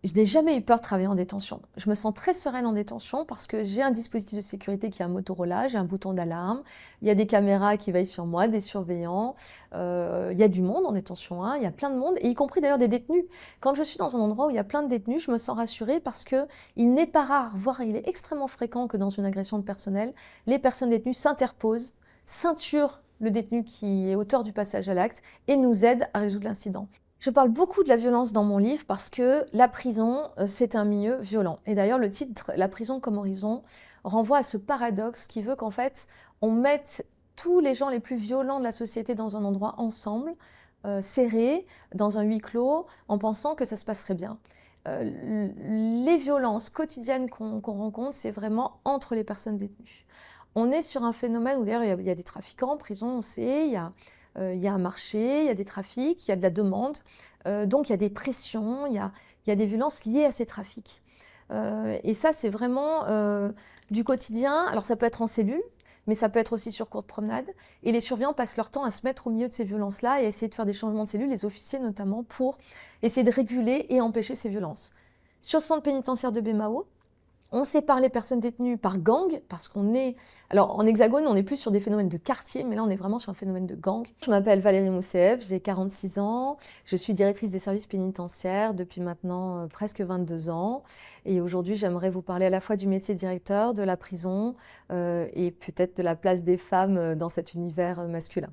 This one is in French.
Je n'ai jamais eu peur de travailler en détention. Je me sens très sereine en détention parce que j'ai un dispositif de sécurité qui est un Motorola, j'ai un bouton d'alarme, il y a des caméras qui veillent sur moi, des surveillants, il y a du monde en détention, hein, il y a plein de monde, et y compris d'ailleurs des détenus. Quand je suis dans un endroit où il y a plein de détenus, je me sens rassurée parce que il n'est pas rare, voire il est extrêmement fréquent que dans une agression de personnel, les personnes détenues s'interposent, ceinturent le détenu qui est auteur du passage à l'acte et nous aident à résoudre l'incident. Je parle beaucoup de la violence dans mon livre parce que la prison, c'est un milieu violent. Et d'ailleurs, le titre « La prison comme horizon » renvoie à ce paradoxe qui veut qu'en fait, on mette tous les gens les plus violents de la société dans un endroit ensemble, serrés, dans un huis clos, en pensant que ça se passerait bien. Les violences quotidiennes qu'on rencontre, c'est vraiment entre les personnes détenues. On est sur un phénomène où d'ailleurs il y a des trafiquants en prison, on sait, il y a un marché, il y a des trafics, il y a de la demande, donc il y a des pressions, il y a des violences liées à ces trafics. Et ça, c'est vraiment du quotidien. Alors ça peut être en cellule, mais ça peut être aussi sur courte promenade. Et les surveillants passent leur temps à se mettre au milieu de ces violences-là et à essayer de faire des changements de cellules, les officiers notamment, pour essayer de réguler et empêcher ces violences. Sur le centre pénitentiaire de Bémao, on sépare les personnes détenues par gang, parce qu'on est... Alors, en hexagone, on est plus sur des phénomènes de quartier, mais là, on est vraiment sur un phénomène de gang. Je m'appelle Valérie Mousseev, j'ai 46 ans, je suis directrice des services pénitentiaires depuis maintenant presque 22 ans. Et aujourd'hui, j'aimerais vous parler à la fois du métier de directeur, de la prison et peut-être de la place des femmes dans cet univers masculin.